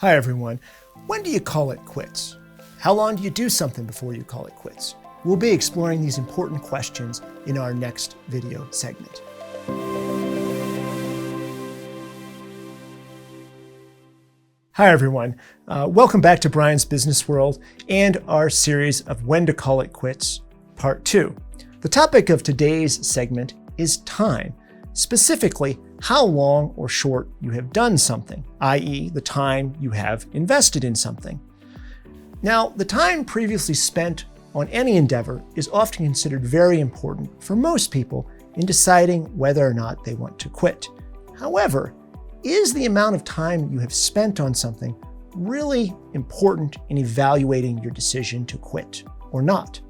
Hi everyone. When do you call it quits? How long do you do something before you call it quits? We'll be exploring these important questions in our next video segment. Hi everyone. Welcome back to Bryan's Business World and our series of When to Call It Quits, Part 2. The topic of today's segment is time. Specifically, how long or short you have done something, i.e. the time you have invested in something. Now, the time previously spent on any endeavor is often considered very important for most people in deciding whether or not they want to quit. However, is the amount of time you have spent on something really important in evaluating your decision to quit or not?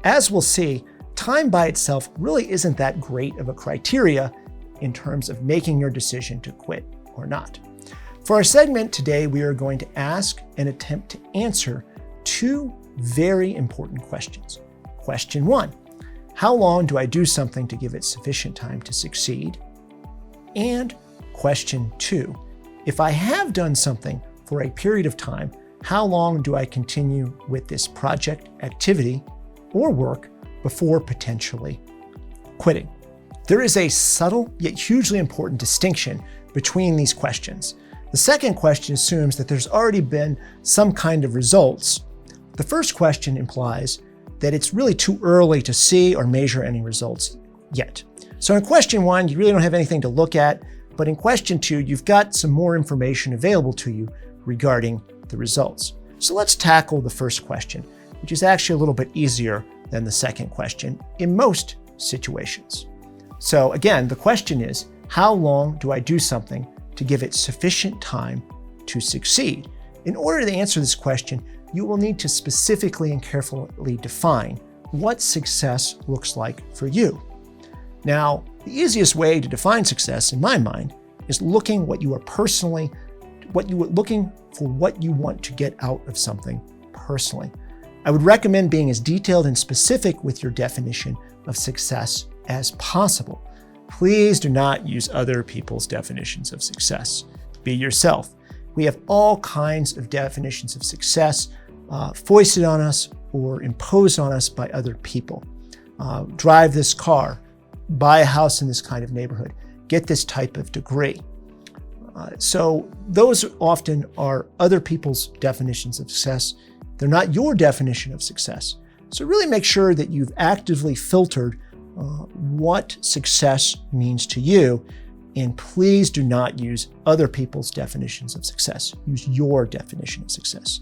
As we'll see, time by itself really isn't that great of a criteria in terms of making your decision to quit or not. For our segment today, we are going to ask and attempt to answer two very important questions. Question 1, how long do I do something to give it sufficient time to succeed? And question 2, if I have done something for a period of time, how long do I continue with this project, activity, or work before potentially quitting? There is a subtle yet hugely important distinction between these questions. The second question assumes that there's already been some kind of results. The first question implies that it's really too early to see or measure any results yet. So in question 1, you really don't have anything to look at, but in question 2, you've got some more information available to you regarding the results. So let's tackle the first question, which is actually a little bit easier than the second question in most situations. So again, the question is, how long do I do something to give it sufficient time to succeed? In order to answer this question, you will need to specifically and carefully define what success looks like for you. Now, the easiest way to define success, in my mind, is looking what you want to get out of something personally. I would recommend being as detailed and specific with your definition of success as possible. Please do not use other people's definitions of success. Be yourself. We have all kinds of definitions of success foisted on us or imposed on us by other people. Drive this car, buy a house in this kind of neighborhood, get this type of degree. So those often are other people's definitions of success. They're not your definition of success. So really make sure that you've actively filtered what success means to you, and please do not use other people's definitions of success. Use your definition of success.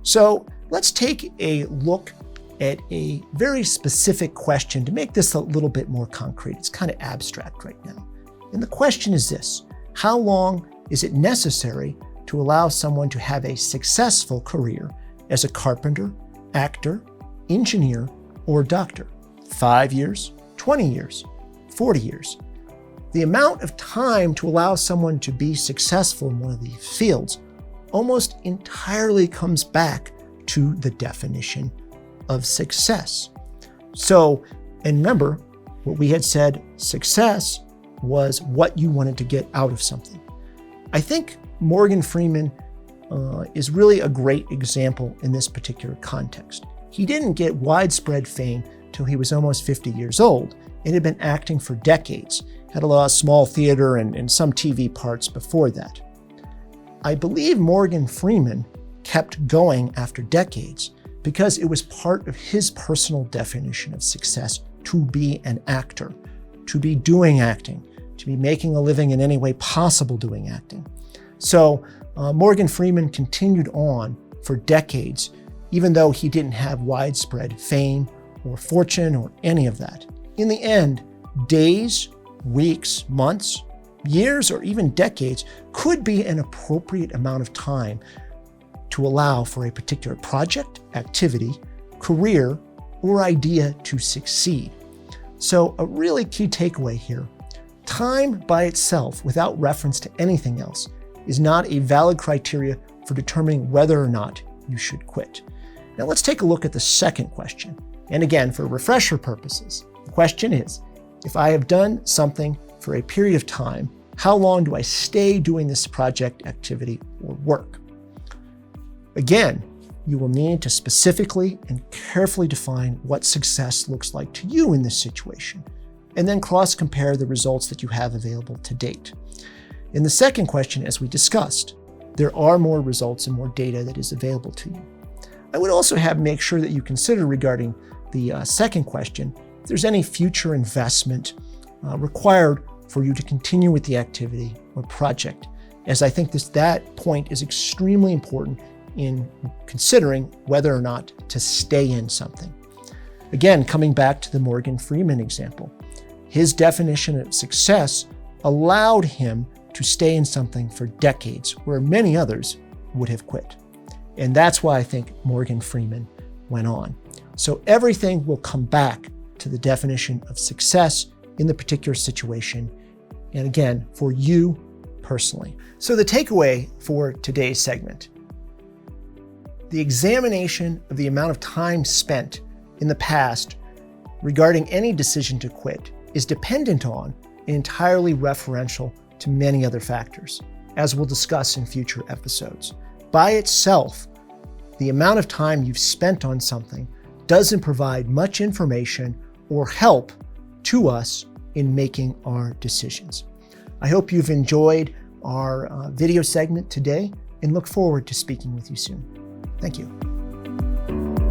So let's take a look at a very specific question to make this a little bit more concrete. It's kind of abstract right now. And the question is this: how long is it necessary to allow someone to have a successful career as a carpenter, actor, engineer, or doctor? 5 years? 20 years, 40 years. The amount of time to allow someone to be successful in one of these fields almost entirely comes back to the definition of success. So, and remember, what we had said, success was what you wanted to get out of something. I think Morgan Freeman is really a great example in this particular context. He didn't get widespread fame till he was almost 50 years old and had been acting for decades. Had a lot of small theater and some TV parts before that. I believe Morgan Freeman kept going after decades because it was part of his personal definition of success to be an actor, to be doing acting, to be making a living in any way possible doing acting. So Morgan Freeman continued on for decades, even though he didn't have widespread fame or fortune or any of that. In the end, days, weeks, months, years, or even decades could be an appropriate amount of time to allow for a particular project, activity, career, or idea to succeed. So a really key takeaway here: time by itself, without reference to anything else, is not a valid criteria for determining whether or not you should quit. Now let's take a look at the second question. And again, for refresher purposes, the question is, if I have done something for a period of time, how long do I stay doing this project, activity, or work? Again, you will need to specifically and carefully define what success looks like to you in this situation, and then cross-compare the results that you have available to date. In the second question, as we discussed, there are more results and more data that is available to you. I would also make sure that you consider regarding the second question, if there's any future investment required for you to continue with the activity or project, as I think that point is extremely important in considering whether or not to stay in something. Again, coming back to the Morgan Freeman example, his definition of success allowed him to stay in something for decades, where many others would have quit. And that's why I think Morgan Freeman went on. So everything will come back to the definition of success in the particular situation, and again, for you personally. So the takeaway for today's segment: the examination of the amount of time spent in the past regarding any decision to quit is dependent on and entirely referential to many other factors, as we'll discuss in future episodes. By itself, the amount of time you've spent on something doesn't provide much information or help to us in making our decisions. I hope you've enjoyed our video segment today and look forward to speaking with you soon. Thank you.